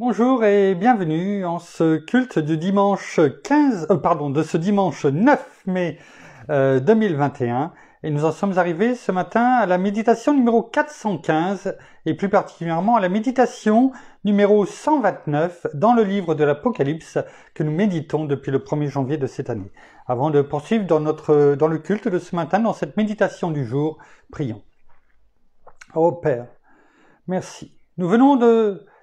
Bonjour et bienvenue en ce culte du dimanche de ce dimanche 9 mai 2021. Et nous en sommes arrivés ce matin à la méditation numéro 415 et plus particulièrement à la méditation numéro 129 dans le livre de l'Apocalypse que nous méditons depuis le 1er janvier de cette année. Avant de poursuivre dans le culte de ce matin, dans cette méditation du jour, prions. Ô Père, merci. Nous venons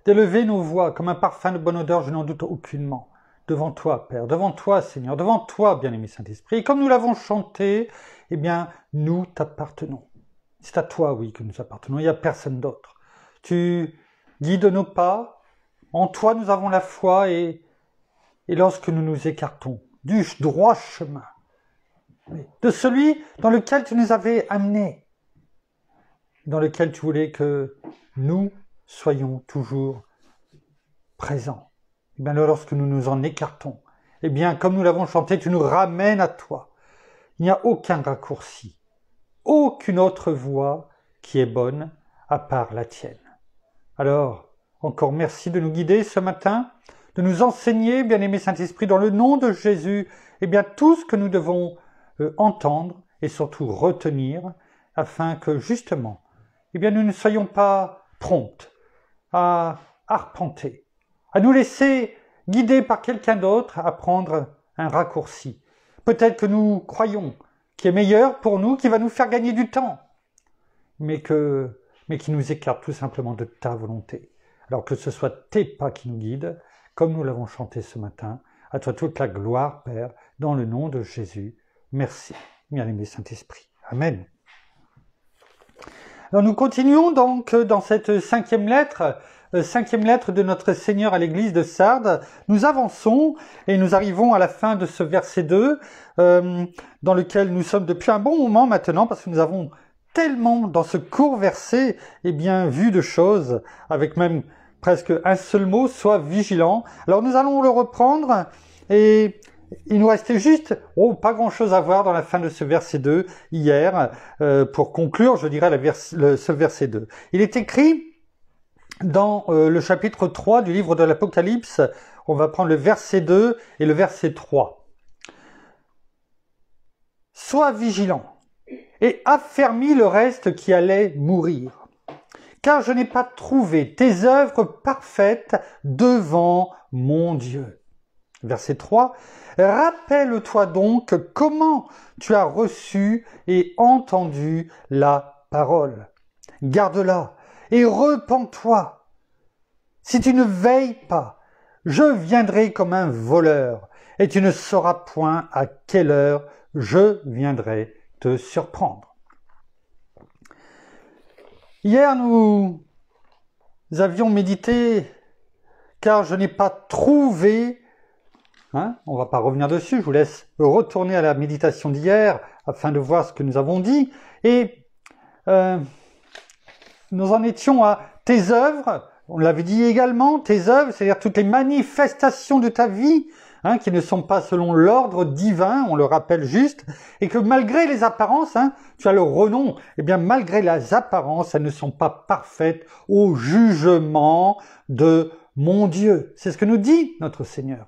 d'élever nos voix comme un parfum de bonne odeur, je n'en doute aucunement, devant toi, Père, devant toi, Seigneur, devant toi, bien-aimé Saint-Esprit. Et comme nous l'avons chanté, eh bien, nous t'appartenons. C'est à toi, oui, que nous appartenons, il n'y a personne d'autre. Tu guides nos pas, en toi nous avons la foi, et lorsque nous nous écartons du droit chemin, de celui dans lequel tu nous avais amenés, dans lequel tu voulais que nous soyons toujours présents. Et bien lorsque nous nous en écartons, eh bien comme nous l'avons chanté, tu nous ramènes à toi. Il n'y a aucun raccourci, aucune autre voie qui est bonne à part la tienne. Alors, encore merci de nous guider ce matin, de nous enseigner, bien-aimé Saint-Esprit, dans le nom de Jésus, eh bien tout ce que nous devons entendre et surtout retenir, afin que justement, eh bien nous ne soyons pas prompts à arpenter, à nous laisser guider par quelqu'un d'autre à prendre un raccourci. Peut-être que nous croyons qui est meilleur pour nous, qui va nous faire gagner du temps, mais qui nous écarte tout simplement de ta volonté. Alors que ce soit tes pas qui nous guident, comme nous l'avons chanté ce matin, à toi toute la gloire, Père, dans le nom de Jésus. Merci, bien-aimé Saint-Esprit. Amen. Alors nous continuons donc dans cette cinquième lettre de notre Seigneur à l'église de Sardes. Nous avançons et nous arrivons à la fin de ce verset 2, dans lequel nous sommes depuis un bon moment maintenant, parce que nous avons tellement dans ce court verset vu de choses, avec même presque un seul mot, sois vigilant. Alors nous allons le reprendre et il nous restait juste, pas grand-chose à voir dans la fin de ce verset 2 hier, pour conclure, je dirais, ce verset 2. Il est écrit dans le chapitre 3 du livre de l'Apocalypse, on va prendre le verset 2 et le verset 3. Sois vigilant et affermis le reste qui allait mourir, car je n'ai pas trouvé tes œuvres parfaites devant mon Dieu. Verset 3. Rappelle-toi donc comment tu as reçu et entendu la parole. Garde-la et repens-toi. Si tu ne veilles pas, je viendrai comme un voleur et tu ne sauras point à quelle heure je viendrai te surprendre. Hier, nous avions médité car je n'ai pas trouvé. On ne va pas revenir dessus, je vous laisse retourner à la méditation d'hier afin de voir ce que nous avons dit. Et nous en étions à tes œuvres, on l'avait dit également, tes œuvres, c'est-à-dire toutes les manifestations de ta vie, qui ne sont pas selon l'ordre divin, on le rappelle juste, et que malgré les apparences, tu as le renom, malgré les apparences, elles ne sont pas parfaites au jugement de mon Dieu. C'est ce que nous dit notre Seigneur.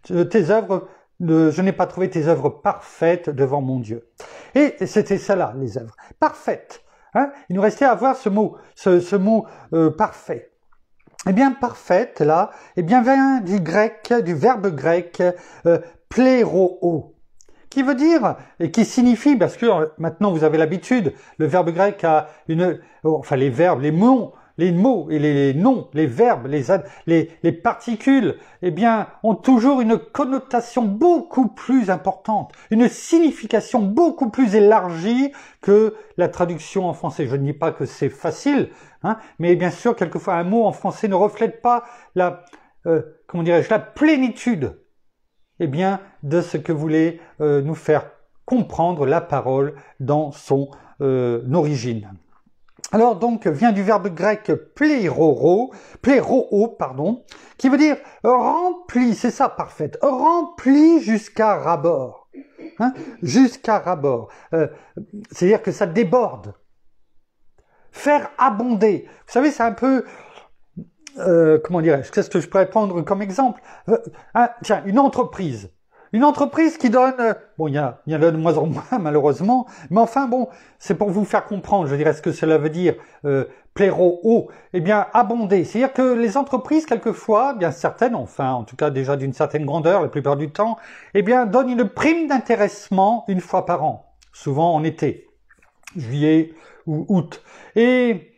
Tes œuvres, je n'ai pas trouvé tes œuvres parfaites devant mon Dieu. Et c'était ça là, les œuvres. Parfaites. Il nous restait à voir ce mot parfait. Parfaite, là, vient du verbe grec pléroo, qui veut dire, et qui signifie, parce que maintenant vous avez l'habitude, le verbe grec a les verbes, les mots et les noms, les verbes, les particules, ont toujours une connotation beaucoup plus importante, une signification beaucoup plus élargie que la traduction en français. Je ne dis pas que c'est facile, mais bien sûr, quelquefois, un mot en français ne reflète pas la plénitude, de ce que voulait nous faire comprendre la parole dans son origine. Alors donc vient du verbe grec pléroo, qui veut dire rempli, c'est ça parfaite, rempli jusqu'à rabord, jusqu'à rabord, c'est-à-dire que ça déborde, faire abonder. Vous savez, c'est un peu comment dirais-je, qu'est-ce que je pourrais prendre comme exemple? Tiens, une entreprise. Une entreprise qui donne, bon, il y en a de moins en moins malheureusement, mais enfin bon, c'est pour vous faire comprendre, je dirais ce que cela veut dire, pléro, eh bien abonder. C'est-à-dire que les entreprises, quelquefois, bien certaines, enfin en tout cas déjà d'une certaine grandeur, la plupart du temps, eh bien donnent une prime d'intéressement une fois par an, souvent en été, juillet ou août. Et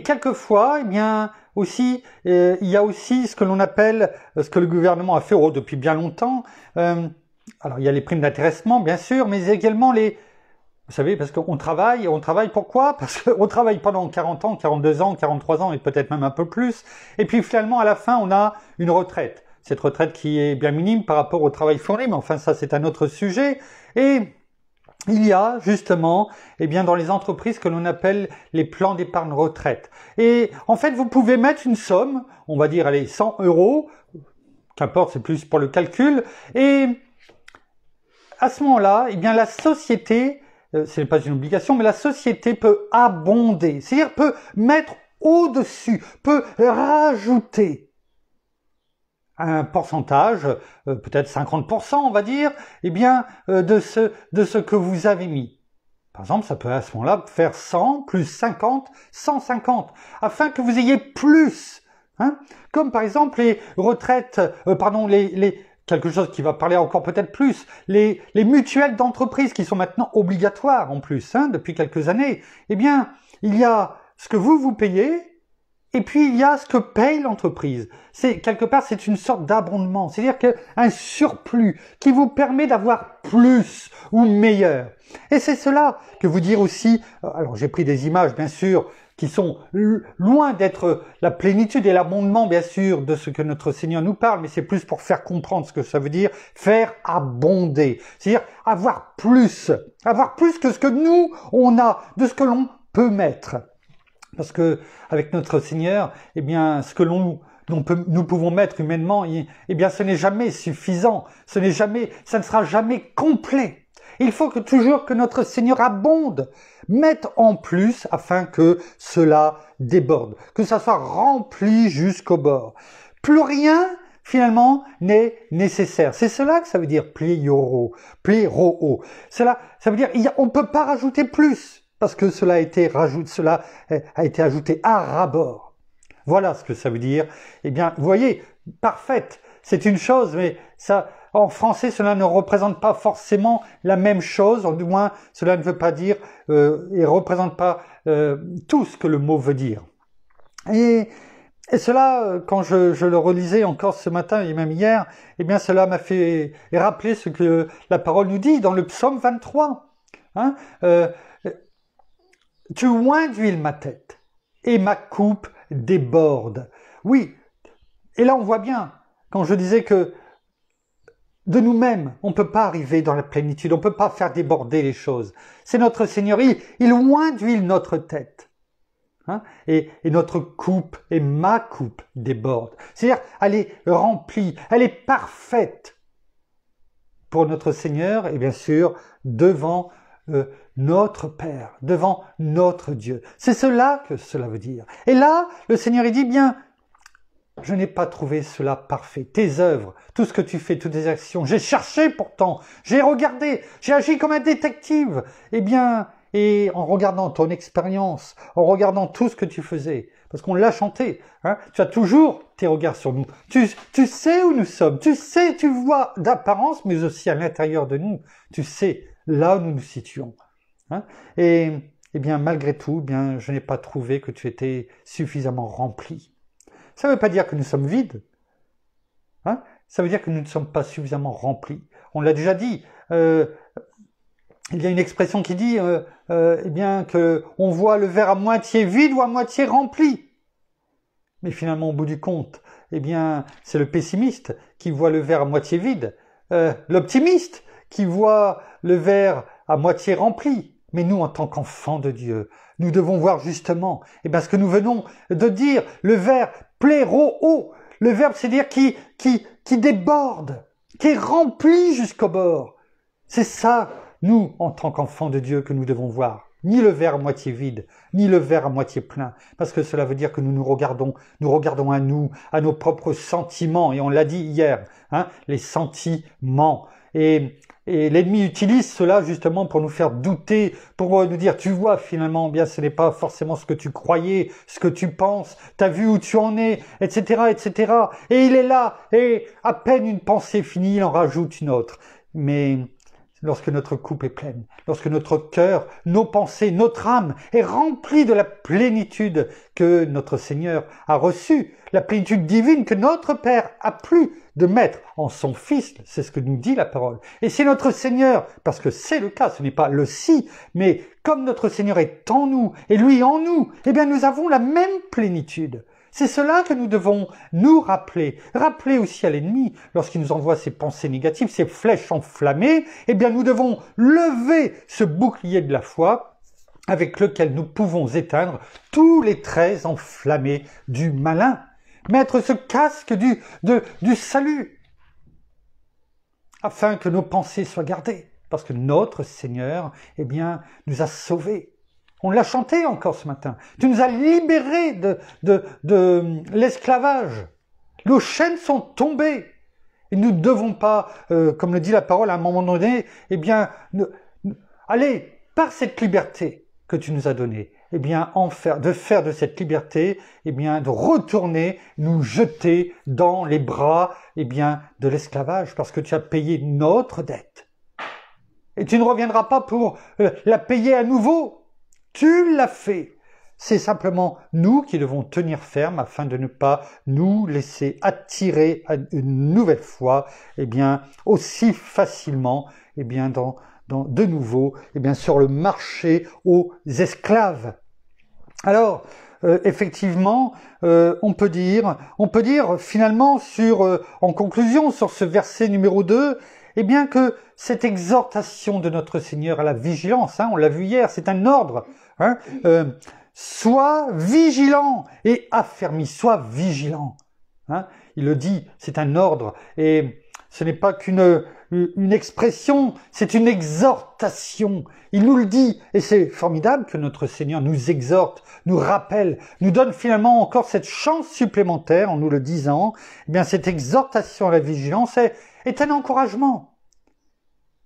quelquefois, eh bien, aussi, il y a aussi ce que l'on appelle, ce que le gouvernement a fait depuis bien longtemps. Alors, il y a les primes d'intéressement, bien sûr, mais également vous savez, parce qu'on travaille pourquoi? Parce qu'on travaille pendant 40 ans, 42 ans, 43 ans et peut-être même un peu plus. Et puis finalement, à la fin, on a une retraite. Cette retraite qui est bien minime par rapport au travail fourni, mais enfin, ça, c'est un autre sujet. Et il y a justement, eh bien, dans les entreprises que l'on appelle les plans d'épargne retraite. Et en fait, vous pouvez mettre une somme, on va dire, allez, 100 €, qu'importe, c'est plus pour le calcul. Et à ce moment-là, eh bien, la société, ce n'est pas une obligation, mais la société peut abonder, c'est-à-dire peut mettre au-dessus, peut rajouter un pourcentage, peut-être 50%, on va dire, eh bien, de ce que vous avez mis. Par exemple, ça peut à ce moment-là faire 100 plus 50, 150, afin que vous ayez plus. Hein, comme par exemple les retraites, quelque chose qui va parler encore peut-être plus, les mutuelles d'entreprise qui sont maintenant obligatoires en plus, hein, depuis quelques années. Eh bien, il y a ce que vous payez, et puis il y a ce que paye l'entreprise. Quelque part, c'est une sorte d'abondement, c'est-à-dire qu'un surplus qui vous permet d'avoir plus ou meilleur. Et c'est cela que vous dire aussi, alors j'ai pris des images bien sûr, qui sont loin d'être la plénitude et l'abondement bien sûr de ce que notre Seigneur nous parle, mais c'est plus pour faire comprendre ce que ça veut dire, faire abonder. C'est-à-dire avoir plus que ce que nous, on a, de ce que l'on peut mettre. Parce que avec notre Seigneur, eh bien, ce que nous pouvons mettre humainement, eh bien, ce n'est jamais suffisant. Ça ne sera jamais complet. Il faut toujours que notre Seigneur abonde, mette en plus afin que cela déborde, que ça soit rempli jusqu'au bord. Plus rien, finalement, n'est nécessaire. C'est cela que ça veut dire pléro. Ça veut dire, on ne peut pas rajouter plus. Parce que cela a été ajouté à ras-bord. Voilà ce que ça veut dire. Eh bien, vous voyez, parfaite, c'est une chose, mais ça, en français, cela ne représente pas forcément la même chose, du moins, cela ne veut pas dire et représente pas tout ce que le mot veut dire. Et cela, quand je le relisais encore ce matin et même hier, eh bien, cela m'a fait rappeler ce que la parole nous dit dans le psaume 23. Hein, tu oins d'huile ma tête, et ma coupe déborde. Oui, et là on voit bien, quand je disais que de nous-mêmes, on ne peut pas arriver dans la plénitude, on ne peut pas faire déborder les choses. C'est notre Seigneur, il oint d'huile notre tête. Hein, et notre coupe, et ma coupe déborde. C'est-à-dire, elle est remplie, elle est parfaite pour notre Seigneur, et bien sûr, devant notre Père, devant notre Dieu. C'est cela que cela veut dire. Et là, le Seigneur il dit bien, je n'ai pas trouvé cela parfait. Tes œuvres, tout ce que tu fais, toutes tes actions, j'ai cherché pourtant, j'ai regardé, j'ai agi comme un détective. Eh bien, et en regardant ton expérience, en regardant tout ce que tu faisais, parce qu'on l'a chanté, hein, tu as toujours tes regards sur nous. Tu sais où nous sommes, tu vois d'apparence, mais aussi à l'intérieur de nous, tu sais là où nous nous situons. Hein, et bien, malgré tout, bien, je n'ai pas trouvé que tu étais suffisamment rempli. Ça ne veut pas dire que nous sommes vides. Hein, ça veut dire que nous ne sommes pas suffisamment remplis. On l'a déjà dit. Il y a une expression qui dit eh bien que on voit le verre à moitié vide ou à moitié rempli. Mais finalement, au bout du compte, eh bien, c'est le pessimiste qui voit le verre à moitié vide, l'optimiste qui voit le verre à moitié rempli. Mais nous, en tant qu'enfants de Dieu, nous devons voir justement, eh bien, ce que nous venons de dire, le verre pléro, le verbe, c'est dire qui déborde, qui est rempli jusqu'au bord. C'est ça, nous, en tant qu'enfants de Dieu, que nous devons voir. ni le verre à moitié vide, ni le verre à moitié plein, parce que cela veut dire que nous regardons à nous, à nos propres sentiments, et on l'a dit hier, hein, les sentiments. Et l'ennemi utilise cela justement pour nous faire douter, pour nous dire, tu vois, finalement, bien, ce n'est pas forcément ce que tu croyais, ce que tu penses, t'as vu où tu en es, etc., etc. Et il est là, et à peine une pensée finie, il en rajoute une autre. Mais lorsque notre coupe est pleine, lorsque notre cœur, nos pensées, notre âme est remplie de la plénitude que notre Seigneur a reçue, la plénitude divine que notre Père a plu de mettre en son Fils, c'est ce que nous dit la parole. Et c'est notre Seigneur, parce que c'est le cas, ce n'est pas le si, mais comme notre Seigneur est en nous, et lui en nous, eh bien nous avons la même plénitude. C'est cela que nous devons nous rappeler. Rappeler aussi à l'ennemi, lorsqu'il nous envoie ses pensées négatives, ses flèches enflammées, eh bien nous devons lever ce bouclier de la foi avec lequel nous pouvons éteindre tous les traits enflammés du malin. Mettre ce casque du salut, afin que nos pensées soient gardées, parce que notre Seigneur, eh bien, nous a sauvés. On l'a chanté encore ce matin. Tu nous as libérés de l'esclavage. Nos chaînes sont tombées. Et nous ne devons pas, comme le dit la parole à un moment donné, eh bien, allez, par cette liberté que tu nous as donnée, eh bien, de faire de cette liberté, eh bien, de retourner, nous jeter dans les bras, eh bien, de l'esclavage, parce que tu as payé notre dette. Et tu ne reviendras pas pour la payer à nouveau. Tu l'as fait. C'est simplement nous qui devons tenir ferme afin de ne pas nous laisser attirer une nouvelle fois, eh bien, aussi facilement, eh bien, de nouveau, eh bien, sur le marché aux esclaves. Alors, effectivement, on peut dire finalement en conclusion sur ce verset numéro 2, eh bien que cette exhortation de notre Seigneur à la vigilance, hein, on l'a vu hier, c'est un ordre, hein, sois vigilant et affermis, sois vigilant. Hein, il le dit, c'est un ordre et ce n'est pas qu'une expression, c'est une exhortation. Il nous le dit et c'est formidable que notre Seigneur nous exhorte, nous rappelle, nous donne finalement encore cette chance supplémentaire en nous le disant. Eh bien, cette exhortation à la vigilance est un encouragement.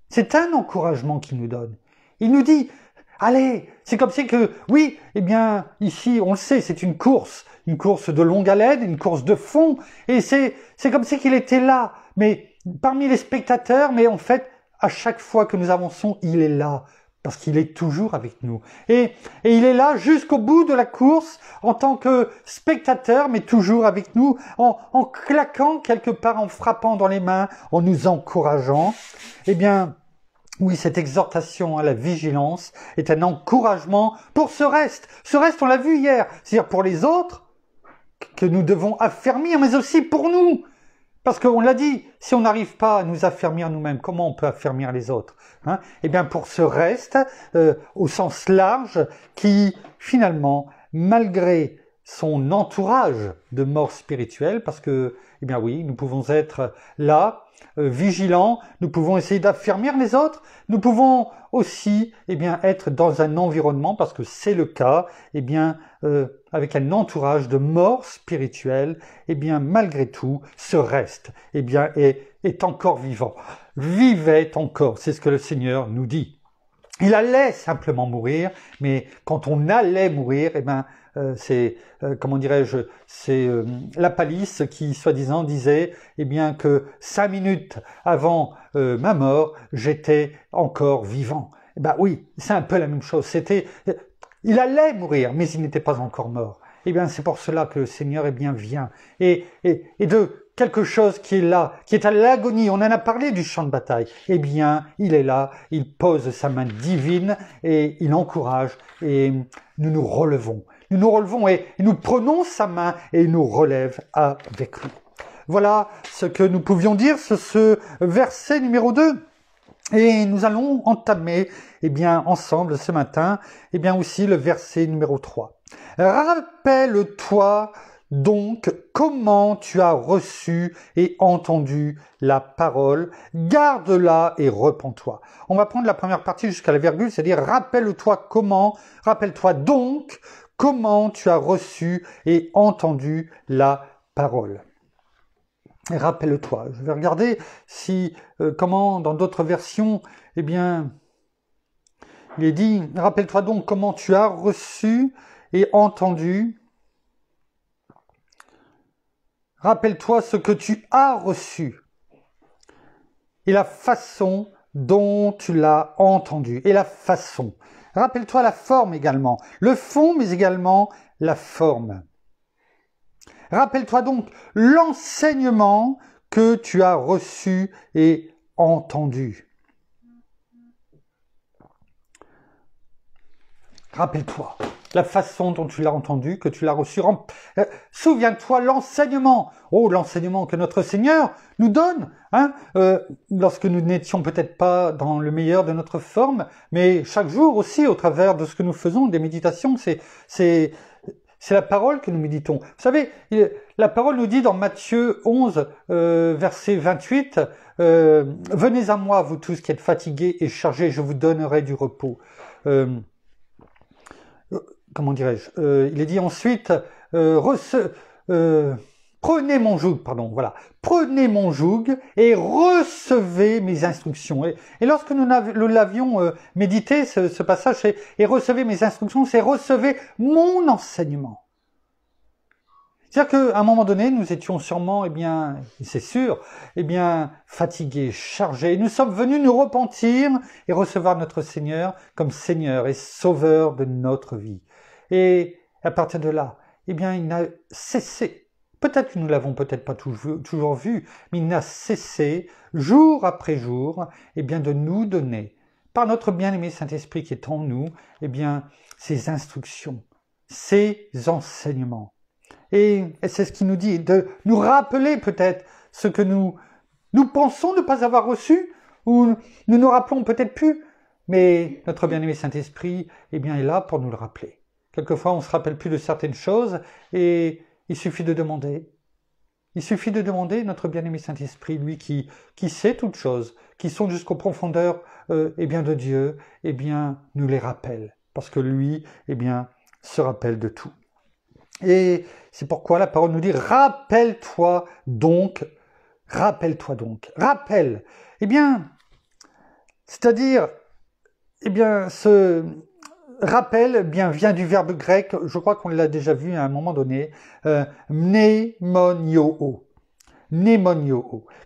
C'est un encouragement qu'il nous donne. Il nous dit, allez, c'est comme si que, oui, eh bien, ici, on le sait, c'est une course de longue haleine, une course de fond, et c'est comme si qu'il était là, mais parmi les spectateurs, mais en fait, à chaque fois que nous avançons, il est là, parce qu'il est toujours avec nous. Et il est là jusqu'au bout de la course, en tant que spectateur, mais toujours avec nous, en claquant quelque part, en frappant dans les mains, en nous encourageant. Eh bien, oui, cette exhortation à la vigilance est un encouragement pour ce reste. Ce reste, on l'a vu hier, c'est-à-dire pour les autres, que nous devons affermir, mais aussi pour nous. Parce qu'on l'a dit, si on n'arrive pas à nous affermir nous-mêmes, comment on peut affermir les autres, hein? Eh bien, pour ce reste, au sens large, qui, finalement, malgré son entourage de mort spirituelle, parce que, eh bien oui, nous pouvons être là, vigilants, nous pouvons essayer d'affermir les autres, nous pouvons aussi, eh bien, être dans un environnement, parce que c'est le cas, eh bien, avec un entourage de mort spirituelle, eh bien, malgré tout, ce reste, eh bien, est encore vivant. Vivait encore, c'est ce que le Seigneur nous dit. Il allait simplement mourir, mais quand on allait mourir, eh ben, c'est, comment dirais-je, c'est la palisse qui, soi-disant, disait, eh bien, que 5 minutes avant ma mort, j'étais encore vivant. Eh ben oui, c'est un peu la même chose. Il allait mourir, mais il n'était pas encore mort. Eh bien, c'est pour cela que le Seigneur, eh bien, vient. Et de quelque chose qui est là, qui est à l'agonie, on en a parlé du champ de bataille, eh bien, il est là, il pose sa main divine et il encourage et nous nous relevons. Nous nous relevons et nous prenons sa main et il nous relève avec lui. Voilà ce que nous pouvions dire sur ce verset numéro 2. Et nous allons entamer, eh bien, ensemble ce matin, eh bien aussi le verset numéro 3. Rappelle-toi donc comment tu as reçu et entendu la parole, garde-la et repens-toi. On va prendre la première partie jusqu'à la virgule, c'est-à-dire rappelle-toi donc comment tu as reçu et entendu la parole. Et rappelle-toi. Je vais regarder si, comment dans d'autres versions, eh bien, il est dit, rappelle-toi donc comment tu as reçu et entendu. Rappelle-toi ce que tu as reçu et la façon dont tu l'as entendu. Et la façon. Rappelle-toi la forme également. Le fond, mais également la forme. Rappelle-toi donc l'enseignement que tu as reçu et entendu. Rappelle-toi la façon dont tu l'as entendu, que tu l'as reçu. Souviens-toi l'enseignement. Oh, l'enseignement que notre Seigneur nous donne, lorsque nous n'étions peut-être pas dans le meilleur de notre forme, mais chaque jour aussi, au travers de ce que nous faisons, des méditations, c'est la parole que nous méditons. Vous savez, la parole nous dit dans Matthieu 11, verset 28, « Venez à moi, vous tous qui êtes fatigués et chargés, je vous donnerai du repos. » Comment dirais-je, il est dit ensuite, prenez mon joug, prenez mon joug et recevez mes instructions. Et lorsque nous l'avions médité, ce passage, et recevez mes instructions, c'est recevez mon enseignement. C'est-à-dire qu'à un moment donné, nous étions sûrement, c'est sûr, fatigués, chargés. Et nous sommes venus nous repentir et recevoir notre Seigneur comme Seigneur et Sauveur de notre vie. Et à partir de là, il n'a cessé, peut-être que nous l'avons peut-être pas toujours vu, mais il n'a cessé, jour après jour, de nous donner, par notre bien-aimé Saint-Esprit qui est en nous, ses instructions, ses enseignements. Et c'est ce qu'il nous dit, de nous rappeler peut-être ce que nous pensons ne pas avoir reçu, ou nous nous rappelons peut-être plus, mais notre bien-aimé Saint-Esprit, est là pour nous le rappeler. Quelquefois, on ne se rappelle plus de certaines choses, et il suffit de demander. Il suffit de demander notre bien-aimé Saint-Esprit, lui qui sait toutes choses, qui sont jusqu'aux profondeurs de Dieu, nous les rappelle, parce que lui, se rappelle de tout. Et c'est pourquoi la parole nous dit, rappelle-toi donc. Rappelle. C'est-à-dire, ce rappel, vient du verbe grec, je crois qu'on l'a déjà vu à un moment donné, mnémonioo,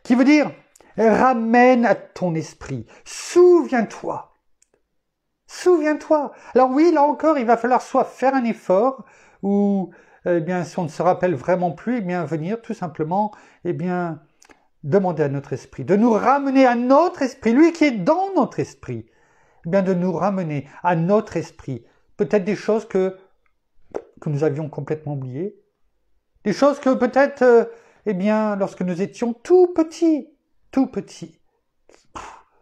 qui veut dire, ramène à ton esprit, souviens-toi. Alors oui, là encore, il va falloir soit faire un effort, ou si on ne se rappelle vraiment plus, venir tout simplement, demander à notre esprit, de nous ramener à notre esprit, lui qui est dans notre esprit, de nous ramener à notre esprit, peut-être des choses que nous avions complètement oubliées, des choses que peut-être, lorsque nous étions tout petits,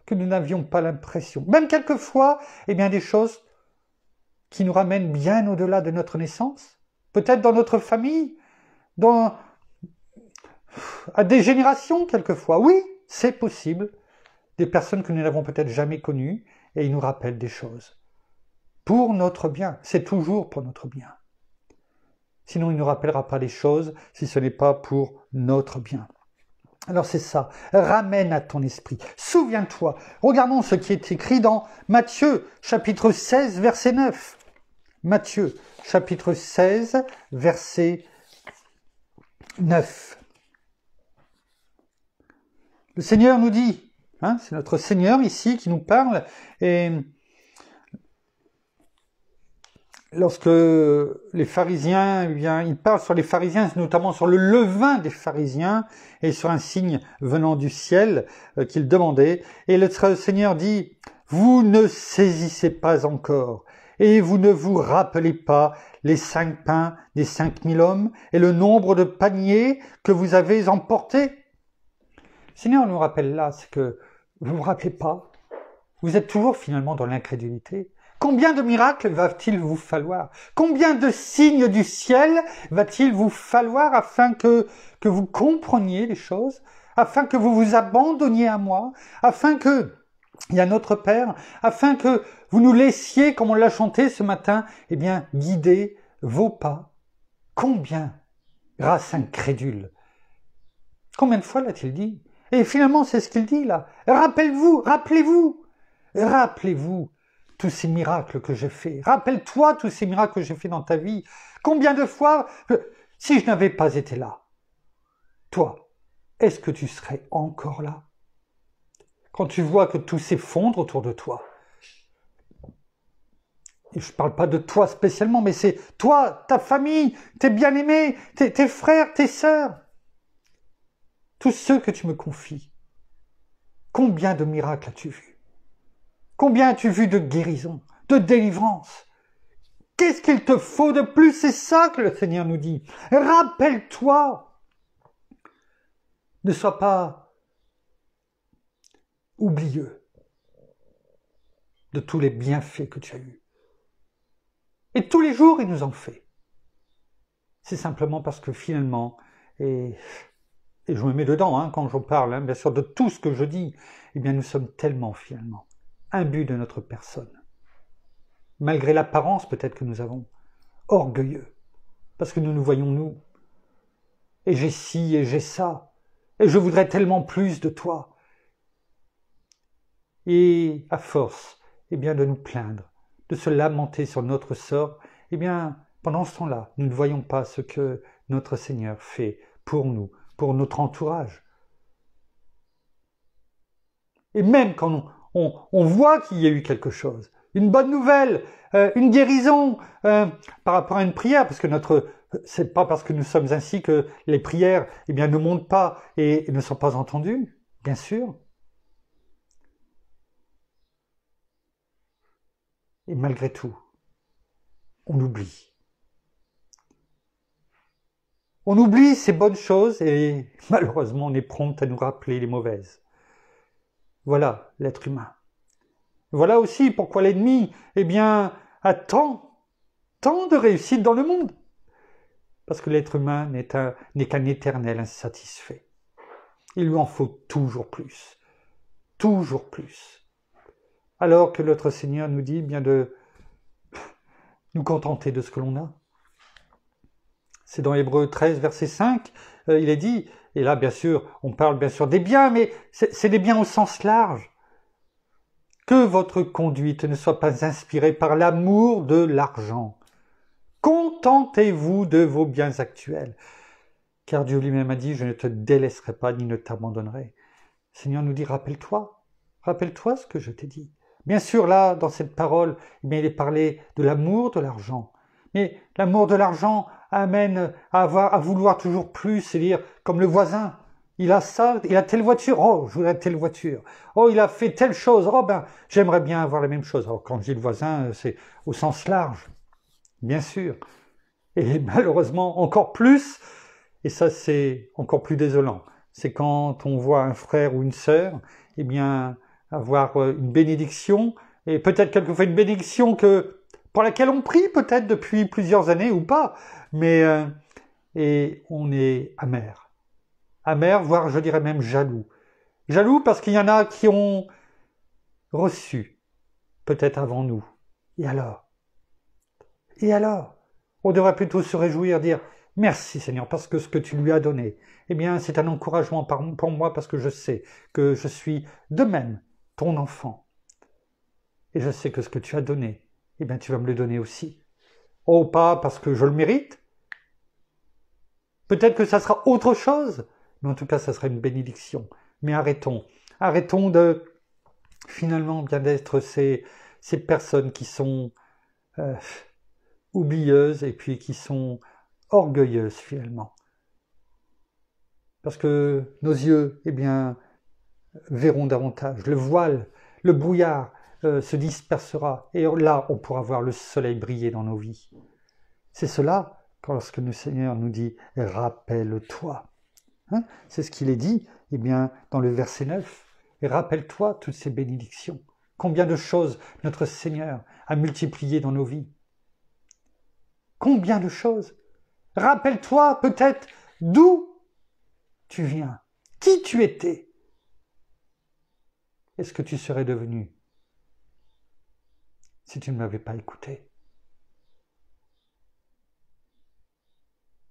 que nous n'avions pas l'impression, même quelquefois, des choses qui nous ramènent bien au-delà de notre naissance, peut-être dans notre famille, à des générations quelquefois. Oui, c'est possible. Des personnes que nous n'avons peut-être jamais connues, et ils nous rappellent des choses. Pour notre bien, c'est toujours pour notre bien. Sinon, il ne nous rappellera pas des choses si ce n'est pas pour notre bien. Alors c'est ça, ramène à ton esprit, souviens-toi. Regardons ce qui est écrit dans Matthieu, chapitre 16, verset 9. Matthieu, chapitre 16, verset 9. Le Seigneur nous dit, c'est notre Seigneur ici qui nous parle, et lorsque les pharisiens, il parle sur les pharisiens, notamment sur le levain des pharisiens, et sur un signe venant du ciel qu'il demandait, et le Seigneur dit, vous ne saisissez pas encore, et vous ne vous rappelez pas les 5 pains des 5000 hommes, et le nombre de paniers que vous avez emportés. Le Seigneur nous rappelle là, c'est que vous ne vous rappelez pas, vous êtes toujours finalement dans l'incrédulité, Combien de miracles va-t-il vous falloir? Combien de signes du ciel va-t-il vous falloir afin que vous compreniez les choses, afin que vous vous abandonniez à moi, afin que, il y a notre Père, afin que vous nous laissiez, comme on l'a chanté ce matin, eh bien, guider vos pas? Combien? Race incrédule. Combien de fois l'a-t-il dit? Et finalement, c'est ce qu'il dit là. Rappelez-vous tous ces miracles que j'ai faits. Rappelle-toi tous ces miracles que j'ai faits dans ta vie. Combien de fois, si je n'avais pas été là, toi, est-ce que tu serais encore là? Quand tu vois que tout s'effondre autour de toi. Et je ne parle pas de toi spécialement, mais c'est toi, ta famille, tes bien-aimés, tes frères, tes sœurs. Tous ceux que tu me confies. Combien de miracles as-tu vu? Combien as-tu vu de guérison, de délivrance? Qu'est-ce qu'il te faut de plus? C'est ça que le Seigneur nous dit. Rappelle-toi. Ne sois pas oublieux de tous les bienfaits que tu as eus. Et tous les jours, il nous en fait. C'est simplement parce que finalement, et je me mets dedans quand je parle, bien sûr, de tout ce que je dis, eh bien nous sommes tellement finalement imbus de notre personne. Malgré l'apparence peut-être que nous avons, orgueilleux, parce que nous nous voyons nous. Et j'ai ci et j'ai ça, et je voudrais tellement plus de toi. Et à force, eh bien de nous plaindre, de se lamenter sur notre sort, eh bien pendant ce temps-là, nous ne voyons pas ce que notre Seigneur fait pour nous, pour notre entourage. Et même quand on voit qu'il y a eu quelque chose, une bonne nouvelle, une guérison par rapport à une prière, parce que c'est pas parce que nous sommes ainsi que les prières eh bien, ne montent pas et ne sont pas entendues, bien sûr. Et malgré tout, on oublie. On oublie ces bonnes choses et malheureusement on est prompt à nous rappeler les mauvaises. Voilà l'être humain. Voilà aussi pourquoi l'ennemi, eh bien, a tant de réussite dans le monde. Parce que l'être humain n'est qu'un éternel insatisfait. Il lui en faut toujours plus. Toujours plus. Alors que notre Seigneur nous dit bien de nous contenter de ce que l'on a. C'est dans Hébreux 13, verset 5, il est dit, et là bien sûr, on parle bien sûr des biens, mais c'est des biens au sens large. Que votre conduite ne soit pas inspirée par l'amour de l'argent. Contentez-vous de vos biens actuels. Car Dieu lui-même a dit, je ne te délaisserai pas ni ne t'abandonnerai. Le Seigneur nous dit, rappelle-toi ce que je t'ai dit. Bien sûr, là, dans cette parole, il est parlé de l'amour de l'argent. Mais l'amour de l'argent amène à vouloir toujours plus, c'est-à-dire comme le voisin. Il a ça, il a telle voiture, oh, je voudrais telle voiture. Oh, il a fait telle chose, oh ben, j'aimerais bien avoir la même chose. Alors quand je dis le voisin, c'est au sens large, bien sûr. Et malheureusement, encore plus, et ça c'est encore plus désolant, c'est quand on voit un frère ou une sœur, eh bien, avoir une bénédiction, et peut-être quelquefois une bénédiction pour laquelle on prie peut-être depuis plusieurs années ou pas, mais et on est amer, voire je dirais même jaloux. Jaloux parce qu'il y en a qui ont reçu, peut-être avant nous. Et alors, on devrait plutôt se réjouir, dire merci Seigneur, parce que ce que tu lui as donné, eh bien c'est un encouragement pour moi, parce que je sais que je suis de même ton enfant. Et je sais que ce que tu as donné, eh bien tu vas me le donner aussi. Oh, pas parce que je le mérite. Peut-être que ça sera autre chose, mais en tout cas ça sera une bénédiction. Mais arrêtons de finalement bien d'être ces personnes qui sont oublieuses et puis qui sont orgueilleuses finalement. Parce que nos yeux, eh bien, verront davantage. Le voile, le brouillard se dispersera. Et là, on pourra voir le soleil briller dans nos vies. C'est cela, lorsque le Seigneur nous dit « rappelle-toi ». C'est ce qu'il est dit, eh bien, dans le verset 9. « Et rappelle-toi toutes ces bénédictions Combien de choses notre Seigneur a multipliées dans nos vies. Combien de choses. Rappelle-toi peut-être d'où tu viens, qui tu étais. Et ce que tu serais devenu si tu ne m'avais pas écouté.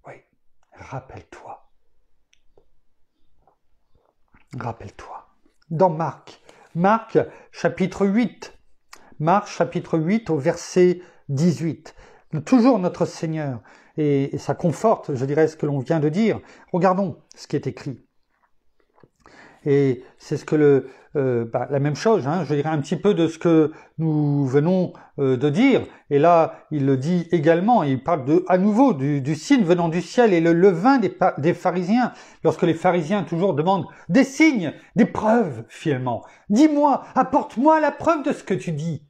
Oui, rappelle-toi. Rappelle-toi. Dans Marc chapitre 8. Marc chapitre 8 au verset 18. Toujours notre Seigneur. Et ça conforte, je dirais, ce que l'on vient de dire. Regardons ce qui est écrit. Et c'est ce que la même chose, je dirais un petit peu de ce que nous venons de dire. Et là, il le dit également, il parle à nouveau du signe venant du ciel et le levain des pharisiens. Lorsque les pharisiens toujours demandent des signes, des preuves finalement. Dis-moi, apporte-moi la preuve de ce que tu dis.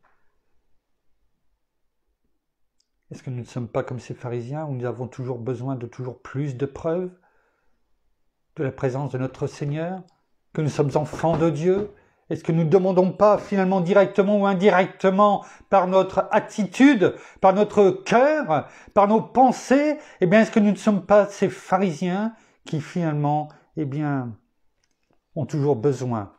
Est-ce que nous ne sommes pas comme ces pharisiens où nous avons toujours besoin de toujours plus de preuves de la présence de notre Seigneur? Que nous sommes enfants de Dieu? Est-ce que nous ne demandons pas finalement directement ou indirectement par notre attitude, par notre cœur, par nos pensées? Eh bien, est-ce que nous ne sommes pas ces pharisiens qui finalement, ont toujours besoin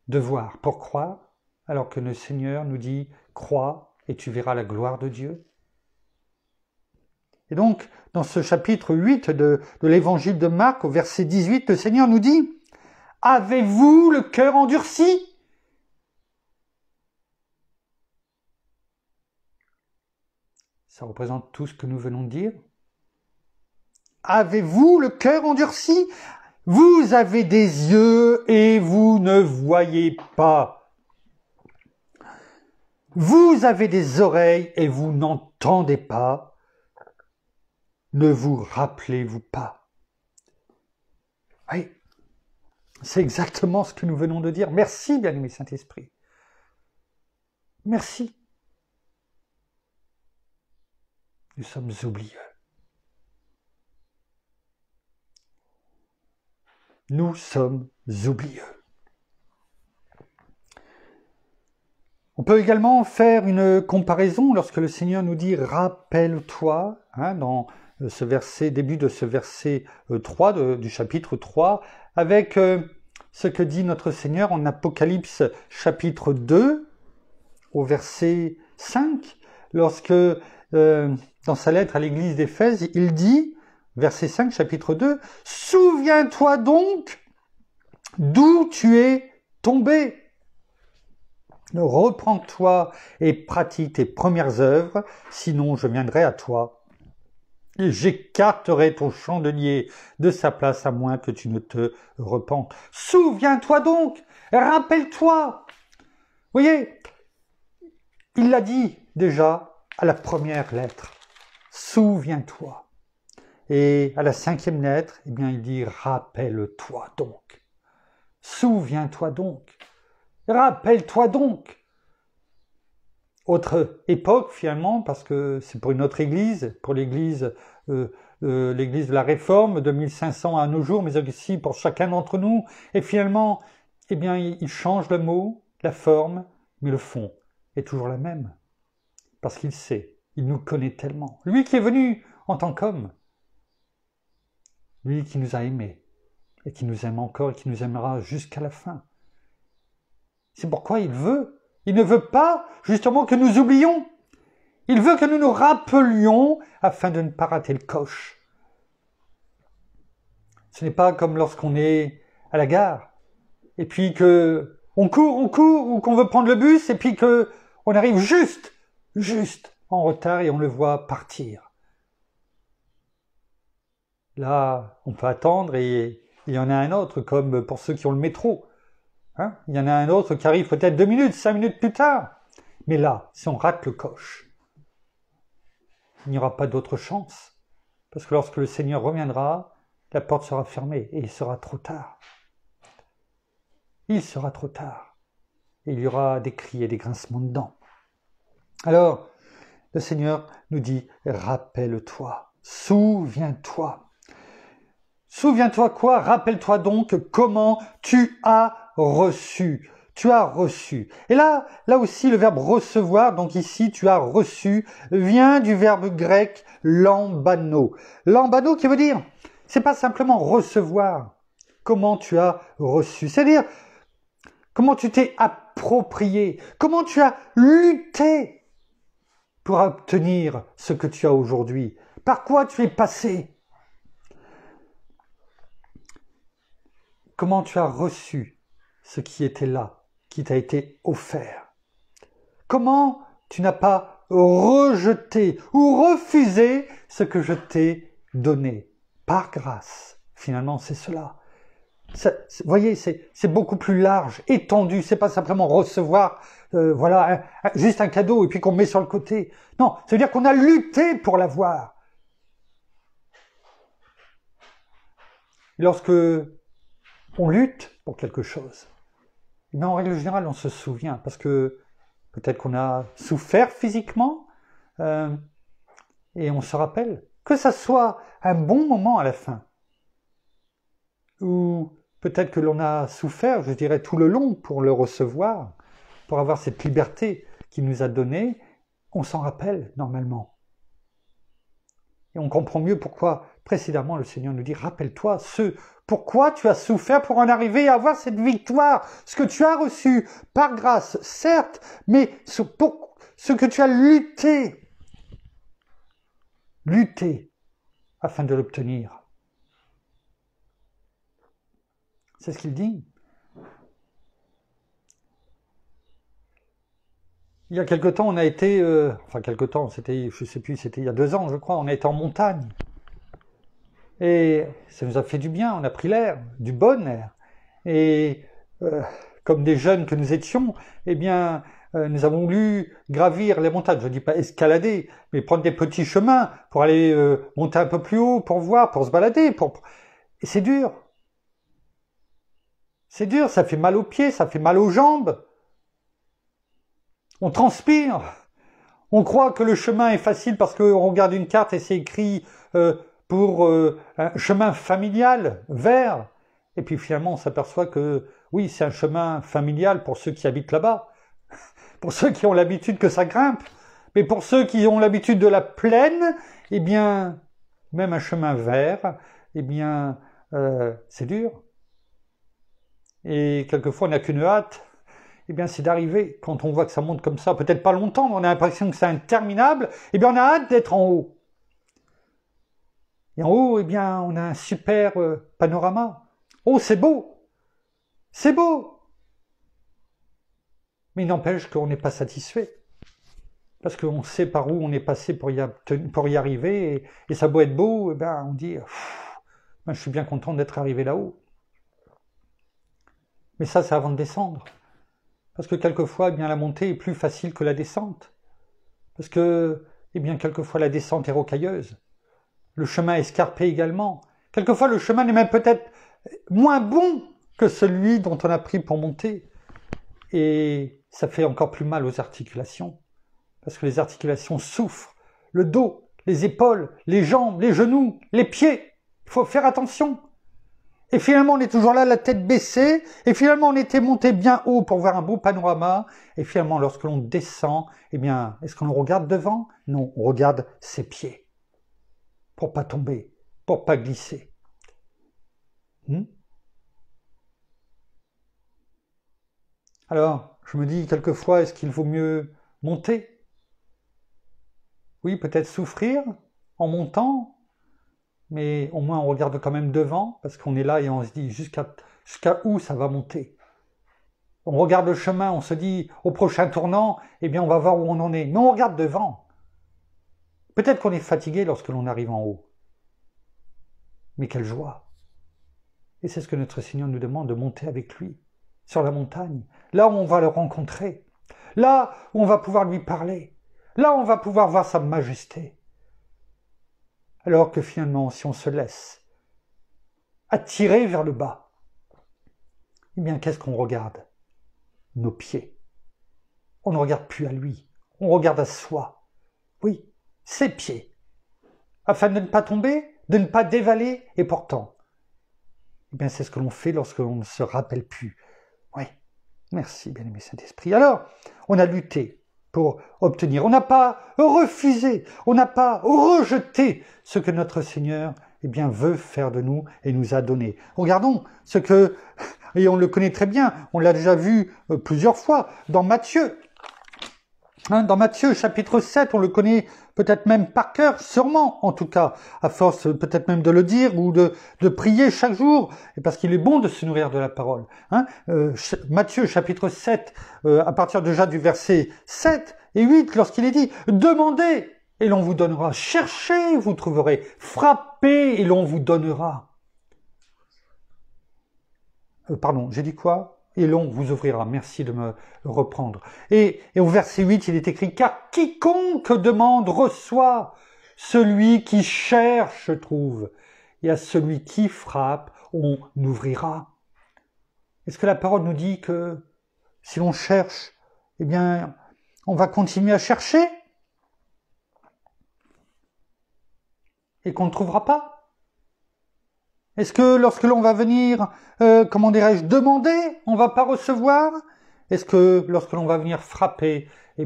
de voir pour croire, alors que le Seigneur nous dit « Crois et tu verras la gloire de Dieu ». Et donc, dans ce chapitre 8 de l'évangile de Marc, au verset 18, le Seigneur nous dit « Avez-vous le cœur endurci ?» Ça représente tout ce que nous venons de dire. Avez-vous le cœur endurci? Vous avez des yeux et vous ne voyez pas. Vous avez des oreilles et vous n'entendez pas. Ne vous rappelez-vous pas? Oui, c'est exactement ce que nous venons de dire. Merci, bien-aimé Saint-Esprit. Merci. Nous sommes oublieux. Nous sommes oublieux. On peut également faire une comparaison lorsque le Seigneur nous dit « Rappelle-toi » dans ce verset, début de ce verset 3 du chapitre 3, avec ce que dit notre Seigneur en Apocalypse chapitre 2, au verset 5, lorsque dans sa lettre à l'église d'Éphèse, il dit, verset 5, chapitre 2, « Souviens-toi donc d'où tu es tombé. Reprends-toi et pratique tes premières œuvres, sinon je viendrai à toi et j'écarterai ton chandelier de sa place à moins que tu ne te repentes. Souviens-toi donc, rappelle-toi. » Vous voyez, il l'a dit déjà à la première lettre. Souviens-toi. Et à la 5e lettre, il dit rappelle-toi donc. Souviens-toi donc. Rappelle-toi donc. Autre époque finalement, parce que c'est pour une autre église, pour l'église de la Réforme de 1500 à nos jours, mais aussi pour chacun d'entre nous. Et finalement, il change le mot, la forme, mais le fond est toujours la même. Parce qu'il sait, il nous connaît tellement. Lui qui est venu en tant qu'homme, lui qui nous a aimés, et qui nous aime encore, et qui nous aimera jusqu'à la fin. C'est pourquoi il ne veut pas justement que nous oublions. Il veut que nous nous rappelions afin de ne pas rater le coche. Ce n'est pas comme lorsqu'on est à la gare, et puis que on court, ou qu'on veut prendre le bus, et puis que on arrive juste en retard et on le voit partir. Là, on peut attendre et il y en a un autre, comme pour ceux qui ont le métro. Il y en a un autre qui arrive peut-être 2 minutes, 5 minutes plus tard. Mais là, si on rate le coche, il n'y aura pas d'autre chance. Parce que lorsque le Seigneur reviendra, la porte sera fermée et il sera trop tard. Il sera trop tard. Et il y aura des cris et des grincements de dents. Alors, le Seigneur nous dit, rappelle-toi, souviens-toi. Souviens-toi quoi? Rappelle-toi donc comment tu as reçu Tu as reçu. Et là aussi, le verbe recevoir, donc ici, tu as reçu, vient du verbe grec lambano. Lambano qui veut dire, c'est pas simplement recevoir. Comment tu as reçu. C'est-à-dire, comment tu t'es approprié. Comment tu as lutté pour obtenir ce que tu as aujourd'hui. Par quoi tu es passé. Comment tu as reçu ce qui était là, qui t'a été offert. Comment tu n'as pas rejeté ou refusé ce que je t'ai donné, par grâce. Finalement, c'est cela. Vous voyez, c'est beaucoup plus large, étendu. C'est pas simplement recevoir, voilà, juste un cadeau et puis qu'on met sur le côté. Non, ça veut dire qu'on a lutté pour l'avoir. Lorsque on lutte pour quelque chose, mais en règle générale, on se souvient parce que peut-être qu'on a souffert physiquement et on se rappelle que ça soit un bon moment à la fin. Ou peut-être que l'on a souffert, je dirais, tout le long pour le recevoir, pour avoir cette liberté qu'il nous a donnée, on s'en rappelle normalement. Et on comprend mieux pourquoi précédemment le Seigneur nous dit, rappelle-toi pourquoi tu as souffert pour en arriver à avoir cette victoire, ce que tu as reçu par grâce, certes, mais pour ce que tu as lutté afin de l'obtenir. C'est ce qu'il dit. Il y a quelque temps, on a été, c'était, je sais plus, c'était il y a 2 ans, je crois, on a été en montagne. Et ça nous a fait du bien, on a pris l'air, du bon air. Et comme des jeunes que nous étions, eh bien, nous avons voulu gravir les montagnes. Je ne dis pas escalader, mais prendre des petits chemins pour aller monter un peu plus haut, pour voir, pour se balader. Et c'est dur. C'est dur, ça fait mal aux pieds, ça fait mal aux jambes. On transpire. On croit que le chemin est facile parce qu'on regarde une carte et c'est écrit pour un chemin familial, vers. Et puis finalement, on s'aperçoit que oui, c'est un chemin familial pour ceux qui habitent là-bas. Pour ceux qui ont l'habitude que ça grimpe. Mais pour ceux qui ont l'habitude de la plaine, eh bien, même un chemin vert, eh bien, c'est dur. Et quelquefois, on n'a qu'une hâte, eh bien, c'est d'arriver. Quand on voit que ça monte comme ça, peut-être pas longtemps, mais on a l'impression que c'est interminable, eh bien, on a hâte d'être en haut. Et en haut, eh bien, on a un super panorama. Oh, c'est beau! C'est beau! Mais il n'empêche qu'on n'est pas satisfait. Parce qu'on sait par où on est passé pour y arriver, et ça a beau être beau, eh bien, on dit, je suis bien content d'être arrivé là-haut. Mais ça, c'est avant de descendre. Parce que quelquefois, eh bien, la montée est plus facile que la descente. Parce que, eh bien, quelquefois, la descente est rocailleuse. Le chemin est escarpé également. Quelquefois, le chemin est même peut-être moins bon que celui dont on a pris pour monter. Et ça fait encore plus mal aux articulations. Parce que les articulations souffrent. Le dos, les épaules, les jambes, les genoux, les pieds. Il faut faire attention. Et finalement, on est toujours là, la tête baissée. Et finalement, on était monté bien haut pour voir un beau panorama. Et finalement, lorsque l'on descend, eh bien, est-ce qu'on regarde devant? Non, on regarde ses pieds. Pour pas tomber, pour pas glisser. Alors, je me dis quelquefois, est-ce qu'il vaut mieux monter? Oui, peut-être souffrir en montant, mais au moins on regarde quand même devant, parce qu'on est là et on se dit jusqu'à où ça va monter. On regarde le chemin, on se dit au prochain tournant, eh bien on va voir où on en est. Mais on regarde devant. Peut-être qu'on est fatigué lorsque l'on arrive en haut. Mais quelle joie! Et c'est ce que notre Seigneur nous demande, de monter avec lui, sur la montagne, là où on va le rencontrer, là où on va pouvoir lui parler, là où on va pouvoir voir sa majesté. Alors que finalement, si on se laisse attirer vers le bas, eh bien, qu'est-ce qu'on regarde? Nos pieds. On ne regarde plus à lui, on regarde à soi. Oui, ses pieds. Afin de ne pas tomber, de ne pas dévaler, et pourtant, eh bien, c'est ce que l'on fait lorsque l'on ne se rappelle plus. Oui, Merci, bien-aimé Saint-Esprit. Alors, on a lutté pour obtenir. On n'a pas refusé, on n'a pas rejeté ce que notre Seigneur veut faire de nous et nous a donné. Regardons ce que, et on le connaît très bien, on l'a déjà vu plusieurs fois, dans Matthieu. Dans Matthieu chapitre 7, on le connaît peut-être même par cœur, sûrement en tout cas, à force peut-être même de le dire ou de prier chaque jour, et parce qu'il est bon de se nourrir de la parole. Matthieu chapitre 7, à partir déjà du verset 7 et 8, lorsqu'il est dit « Demandez et l'on vous donnera, cherchez, vous trouverez, frappez et l'on vous donnera. » Pardon, j'ai dit quoi ? Et l'on vous ouvrira. Merci de me reprendre. Et au verset 8, il est écrit « Car quiconque demande reçoit, celui qui cherche trouve, et à celui qui frappe, on ouvrira. » Est-ce que la parole nous dit que si l'on cherche, on va continuer à chercher et qu'on ne trouvera pas? Est-ce que lorsque l'on va venir, demander, on ne va pas recevoir? Est-ce que lorsque l'on va venir frapper, on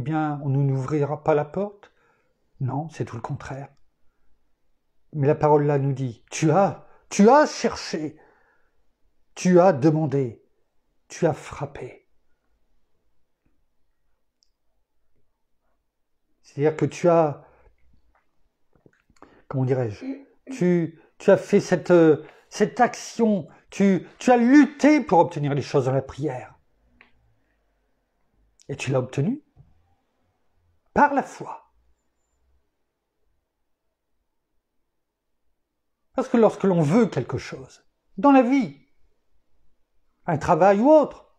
ne nous ouvrira pas la porte? Non, c'est tout le contraire. Mais la parole là nous dit, tu as cherché, tu as demandé, tu as frappé. C'est-à-dire que tu as, tu as fait cette action, tu as lutté pour obtenir les choses dans la prière. Et tu l'as obtenu par la foi. Parce que lorsque l'on veut quelque chose, dans la vie, un travail ou autre,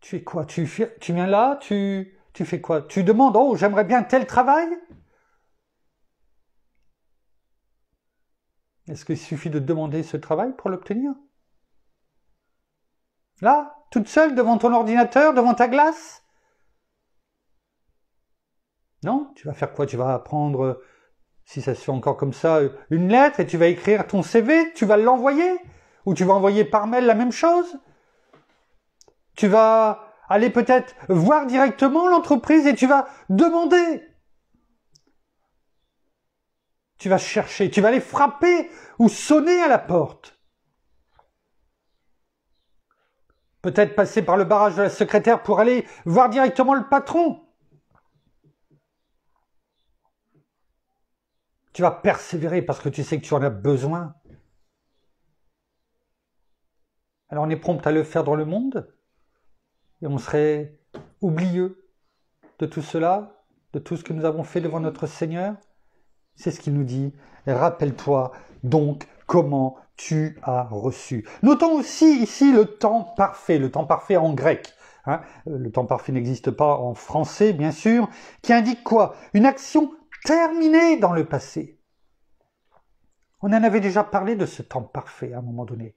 tu fais quoi? Tu viens là, tu fais quoi? Tu demandes, oh, j'aimerais bien tel travail? Est-ce qu'il suffit de demander ce travail pour l'obtenir? Là, toute seule, devant ton ordinateur, devant ta glace? Non, tu vas faire quoi? Tu vas prendre, si ça se fait encore comme ça, une lettre et tu vas écrire ton CV, tu vas l'envoyer? Ou tu vas envoyer par mail la même chose? Tu vas aller peut-être voir directement l'entreprise et tu vas demander. Tu vas chercher, tu vas aller frapper ou sonner à la porte. Peut-être passer par le barrage de la secrétaire pour aller voir directement le patron. Tu vas persévérer parce que tu sais que tu en as besoin. Alors on est prompt à le faire dans le monde et on serait oublieux de tout cela, de tout ce que nous avons fait devant notre Seigneur. C'est ce qu'il nous dit. Rappelle-toi donc comment tu as reçu. Notons aussi ici le temps parfait en grec. Le temps parfait n'existe pas en français, bien sûr, qui indique quoi? Une action terminée dans le passé. On en avait déjà parlé de ce temps parfait à un moment donné.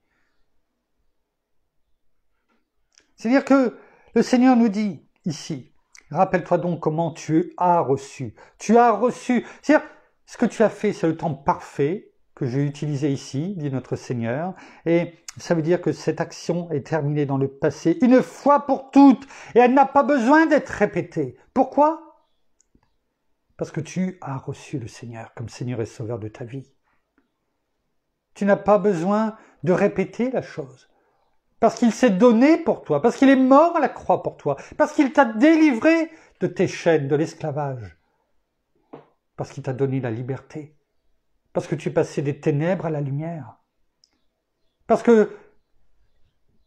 C'est-à-dire que le Seigneur nous dit ici, rappelle-toi donc comment tu as reçu. Tu as reçu. C'est-à-dire, ce que tu as fait, c'est le temps parfait que j'ai utilisé ici, dit notre Seigneur. Et ça veut dire que cette action est terminée dans le passé, une fois pour toutes. Et elle n'a pas besoin d'être répétée. Pourquoi? Parce que tu as reçu le Seigneur comme Seigneur et Sauveur de ta vie. Tu n'as pas besoin de répéter la chose. Parce qu'il s'est donné pour toi, parce qu'il est mort à la croix pour toi, parce qu'il t'a délivré de tes chaînes, de l'esclavage. Parce qu'il t'a donné la liberté. Parce que tu es passé des ténèbres à la lumière. Parce que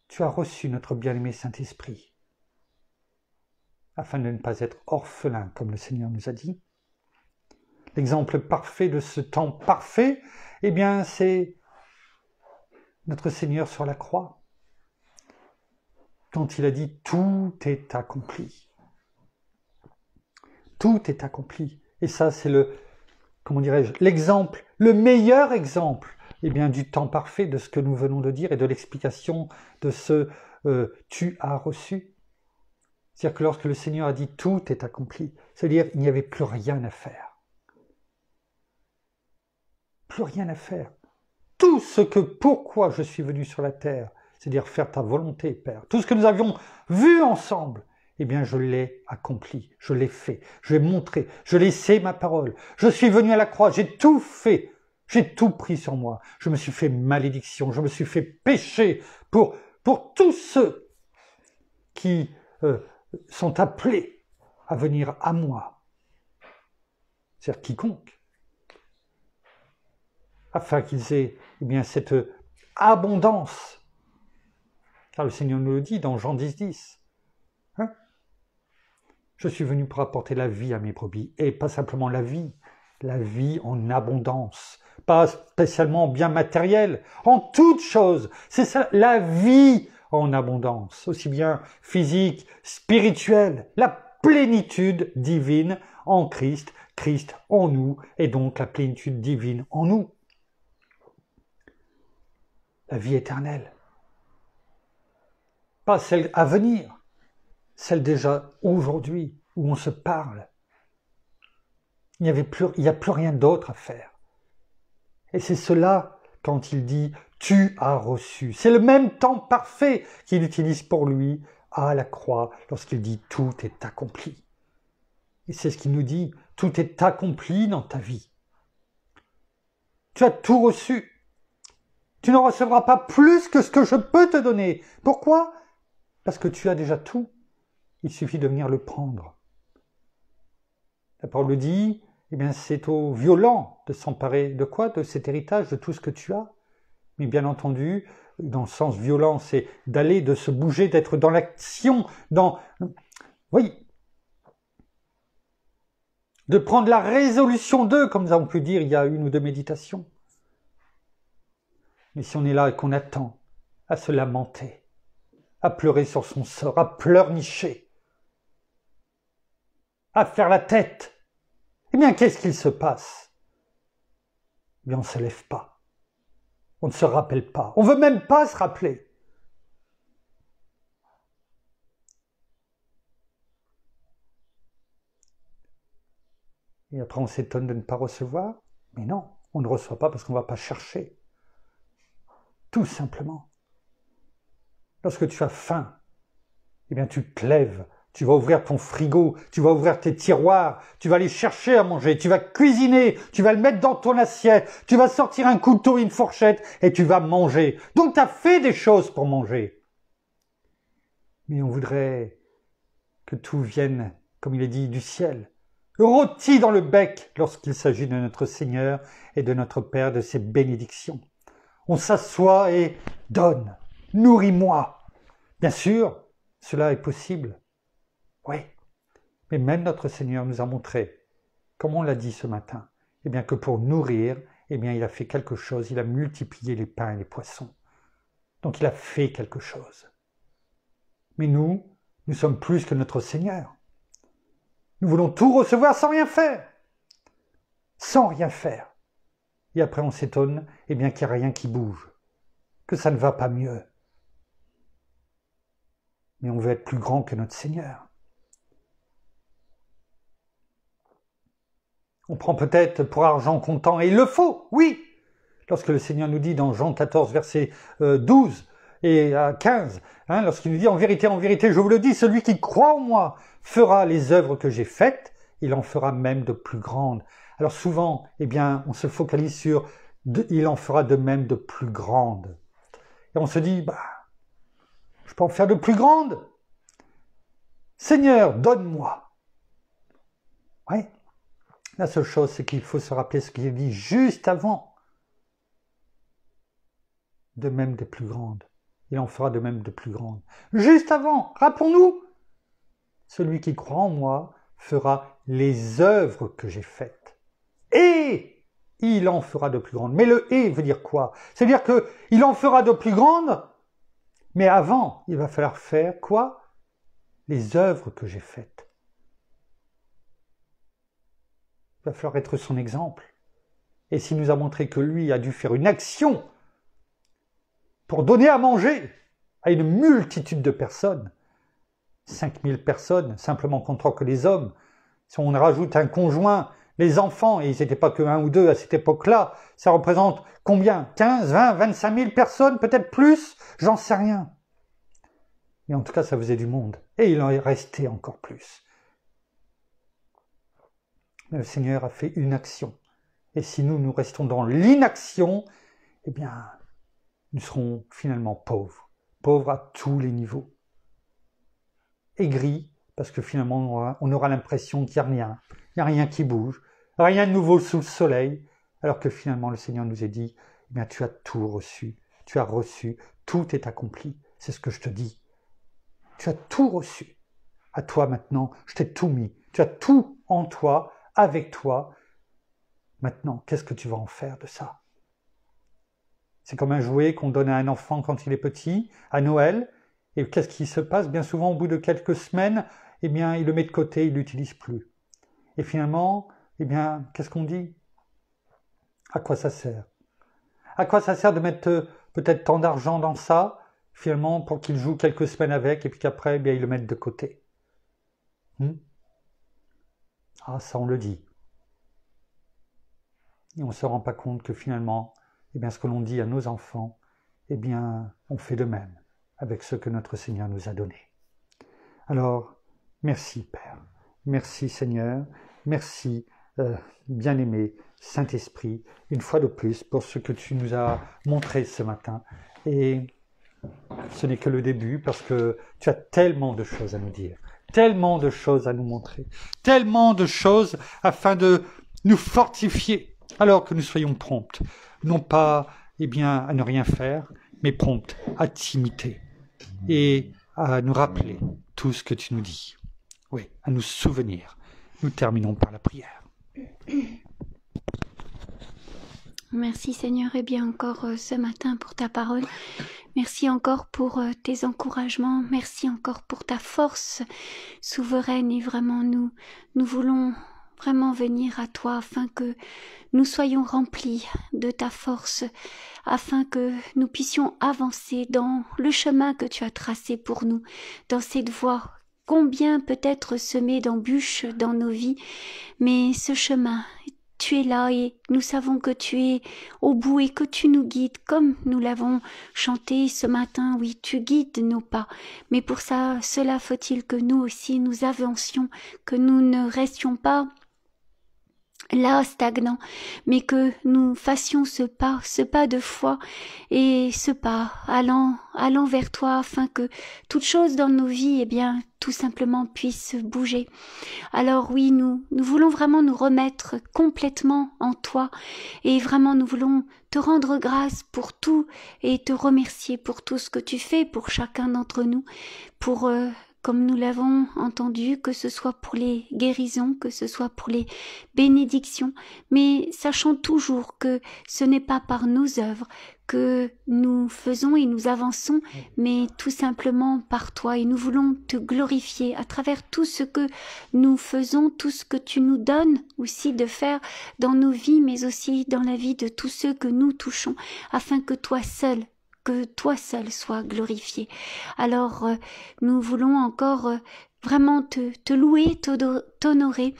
tu as reçu notre bien-aimé Saint-Esprit. Afin de ne pas être orphelin, comme le Seigneur nous a dit. L'exemple parfait de ce temps parfait, c'est notre Seigneur sur la croix. Quand il a dit « tout est accompli ». Tout est accompli. Et ça, c'est l'exemple, le meilleur exemple, du temps parfait de ce que nous venons de dire et de l'explication de ce tu as reçu. C'est-à-dire que lorsque le Seigneur a dit tout est accompli, c'est-à-dire il n'y avait plus rien à faire. Plus rien à faire. Tout ce pourquoi je suis venu sur la terre, c'est-à-dire faire ta volonté, Père. Tout ce que nous avions vu ensemble, eh bien, je l'ai accompli, je l'ai fait, je l'ai montré, je l'ai laissé ma parole. Je suis venu à la croix, j'ai tout fait, j'ai tout pris sur moi. Je me suis fait malédiction, je me suis fait péché pour tous ceux qui sont appelés à venir à moi. C'est-à-dire quiconque. Afin qu'ils aient bien, cette abondance. Car le Seigneur nous le dit dans Jean 10, 10. Je suis venu pour apporter la vie à mes brebis, et pas simplement la vie en abondance, pas spécialement en bien matériel, en toute chose. C'est ça, la vie en abondance, aussi bien physique, spirituelle, la plénitude divine en Christ, Christ en nous, et donc la plénitude divine en nous. La vie éternelle, pas celle à venir, celle déjà aujourd'hui, où on se parle. Il n'y a plus rien d'autre à faire. Et c'est cela quand il dit « tu as reçu ». C'est le même temps parfait qu'il utilise pour lui à la croix, lorsqu'il dit « tout est accompli ». Et c'est ce qu'il nous dit, tout est accompli dans ta vie. Tu as tout reçu. Tu ne recevras pas plus que ce que je peux te donner. Pourquoi ? Parce que tu as déjà tout. Il suffit de venir le prendre. La parole le dit, eh bien c'est au violent de s'emparer de quoi ? De cet héritage, de tout ce que tu as. Mais bien entendu, dans le sens violent, c'est d'aller, de se bouger, d'être dans l'action, oui, de prendre la résolution d'eux, comme nous avons pu dire il y a 1 ou 2 méditations. Mais si on est là et qu'on attend à se lamenter, à pleurer sur son sort, à pleurnicher, à faire la tête, eh bien qu'est-ce qu'il se passe ? Eh bien on ne se lève pas, on ne se rappelle pas, on ne veut même pas se rappeler. Et après on s'étonne de ne pas recevoir, mais non, on ne reçoit pas parce qu'on ne va pas chercher. Tout simplement. Lorsque tu as faim, eh bien tu te lèves, tu vas ouvrir ton frigo, tu vas ouvrir tes tiroirs, tu vas aller chercher à manger, tu vas cuisiner, tu vas le mettre dans ton assiette, tu vas sortir un couteau, une fourchette et tu vas manger. Donc tu as fait des choses pour manger. Mais on voudrait que tout vienne, comme il est dit, du ciel, rôti dans le bec lorsqu'il s'agit de notre Seigneur et de notre Père, de ses bénédictions. On s'assoit et donne, nourris-moi. Bien sûr, cela est possible. Oui, mais même notre Seigneur nous a montré, comme on l'a dit ce matin, eh bien que pour nourrir, eh bien il a fait quelque chose, il a multiplié les pains et les poissons. Donc il a fait quelque chose. Mais nous sommes plus que notre Seigneur. Nous voulons tout recevoir sans rien faire. Sans rien faire. Et après on s'étonne, eh bien qu'il n'y a rien qui bouge, que ça ne va pas mieux. Mais on veut être plus grand que notre Seigneur. On prend peut-être pour argent comptant, et il le faut, oui. Lorsque le Seigneur nous dit dans Jean 14, verset 12 et 15, lorsqu'il nous dit « En vérité, je vous le dis, celui qui croit en moi fera les œuvres que j'ai faites, il en fera même de plus grandes. » Alors souvent, eh bien, on se focalise sur « il en fera de même de plus grandes ». Et on se dit « je peux en faire de plus grandes. Seigneur, donne-moi. » Oui. La seule chose, c'est qu'il faut se rappeler ce qu'il a dit juste avant. De même des plus grandes. Il en fera de même de plus grandes. Juste avant, rappelons-nous, celui qui croit en moi fera les œuvres que j'ai faites. Et il en fera de plus grandes. Mais le « et » veut dire quoi ? C'est-à-dire qu'il en fera de plus grandes, mais avant, il va falloir faire quoi ? Les œuvres que j'ai faites. Il va falloir être son exemple. Et s'il nous a montré que lui a dû faire une action pour donner à manger à une multitude de personnes, 5000 personnes, simplement comptant que les hommes, si on rajoute un conjoint, Les enfants, et ils n'étaient pas que 1 ou 2 à cette époque-là, ça représente combien? 15, 20, 25 000 personnes, peut-être plus? J'en sais rien. Mais en tout cas, ça faisait du monde. Et il en est resté encore plus. Mais le Seigneur a fait une action. Et si nous restons dans l'inaction, eh bien, nous serons finalement pauvres. Pauvres à tous les niveaux. Aigris, parce que finalement, on aura l'impression qu'il n'y a rien. Il n'y a rien qui bouge. Rien de nouveau sous le soleil. Alors que finalement, le Seigneur nous a dit, eh bien, tu as tout reçu. Tu as reçu. Tout est accompli. C'est ce que je te dis. Tu as tout reçu. À toi maintenant, je t'ai tout mis. Tu as tout en toi, avec toi. Maintenant, qu'est-ce que tu vas en faire de ça? C'est comme un jouet qu'on donne à un enfant quand il est petit, à Noël. Et qu'est-ce qui se passe? Bien souvent, au bout de quelques semaines, eh bien, il le met de côté, il ne l'utilise plus. Et finalement, eh bien, qu'est-ce qu'on dit? À quoi ça sert? À quoi ça sert de mettre peut-être tant d'argent dans ça, finalement, pour qu'il joue quelques semaines avec, et puis qu'après, eh bien, il le mette de côté? Ah, ça, on le dit. Et on ne se rend pas compte que finalement, eh bien, ce que l'on dit à nos enfants, eh bien, on fait de même avec ce que notre Seigneur nous a donné. Alors, merci Père, merci Seigneur, merci bien-aimé Saint-Esprit, une fois de plus pour ce que tu nous as montré ce matin. Et ce n'est que le début parce que tu as tellement de choses à nous dire, tellement de choses à nous montrer, tellement de choses afin de nous fortifier alors que nous soyons promptes, non pas eh bien, à ne rien faire, mais promptes à t'imiter et à nous rappeler tout ce que tu nous dis. Oui, à nous souvenir. Nous terminons par la prière. Merci Seigneur, et bien encore ce matin pour ta parole. Merci encore pour tes encouragements. Merci encore pour ta force souveraine. Et vraiment, nous voulons vraiment venir à toi afin que nous soyons remplis de ta force, afin que nous puissions avancer dans le chemin que tu as tracé pour nous, dans cette voie combien peut-être semée d'embûches dans nos vies, mais ce chemin, tu es là et nous savons que tu es au bout et que tu nous guides comme nous l'avons chanté ce matin. Oui, tu guides nos pas, mais pour ça, cela faut-il que nous aussi nous avancions, que nous ne restions pas là stagnant, mais que nous fassions ce pas de foi et ce pas allant vers toi afin que toute chose dans nos vies, eh bien, tout simplement puisse bouger. Alors oui, nous voulons vraiment nous remettre complètement en toi et vraiment nous voulons te rendre grâce pour tout et te remercier pour tout ce que tu fais pour chacun d'entre nous, pour comme nous l'avons entendu, que ce soit pour les guérisons, que ce soit pour les bénédictions, mais sachant toujours que ce n'est pas par nos œuvres que nous faisons et nous avançons, mais tout simplement par toi. Et nous voulons te glorifier à travers tout ce que nous faisons, tout ce que tu nous donnes aussi de faire dans nos vies, mais aussi dans la vie de tous ceux que nous touchons, afin que toi seul sois glorifié. Alors, nous voulons encore vraiment te louer, t'honorer,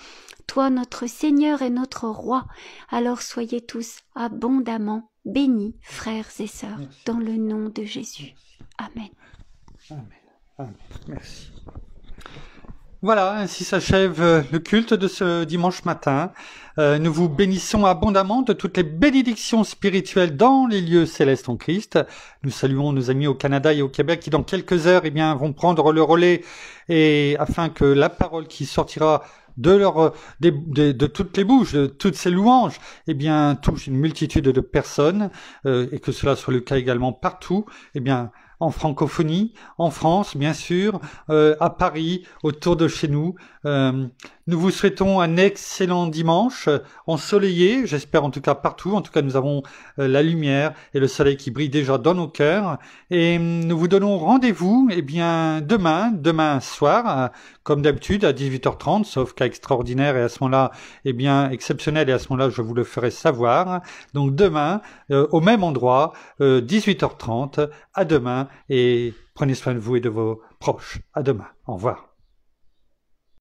toi notre Seigneur et notre Roi. Alors, soyez tous abondamment bénis, frères et sœurs, dans le nom de Jésus. Amen. Amen. Amen. Merci. Voilà, ainsi s'achève le culte de ce dimanche matin. Nous vous bénissons abondamment de toutes les bénédictions spirituelles dans les lieux célestes en Christ. Nous saluons nos amis au Canada et au Québec qui dans quelques heures vont prendre le relais et afin que la parole qui sortira de toutes les bouches, de toutes ces louanges, touche une multitude de personnes et que cela soit le cas également partout, en francophonie, en France, bien sûr, à Paris, autour de chez nous. Nous vous souhaitons un excellent dimanche, ensoleillé, j'espère en tout cas partout. En tout cas, nous avons la lumière et le soleil qui brille déjà dans nos cœurs. Et nous vous donnons rendez-vous, demain soir, comme d'habitude, à 18h30, sauf cas extraordinaire et à ce moment-là, exceptionnel, et à ce moment-là, je vous le ferai savoir. Donc demain, au même endroit, 18h30, à demain, et prenez soin de vous et de vos proches. À demain. Au revoir.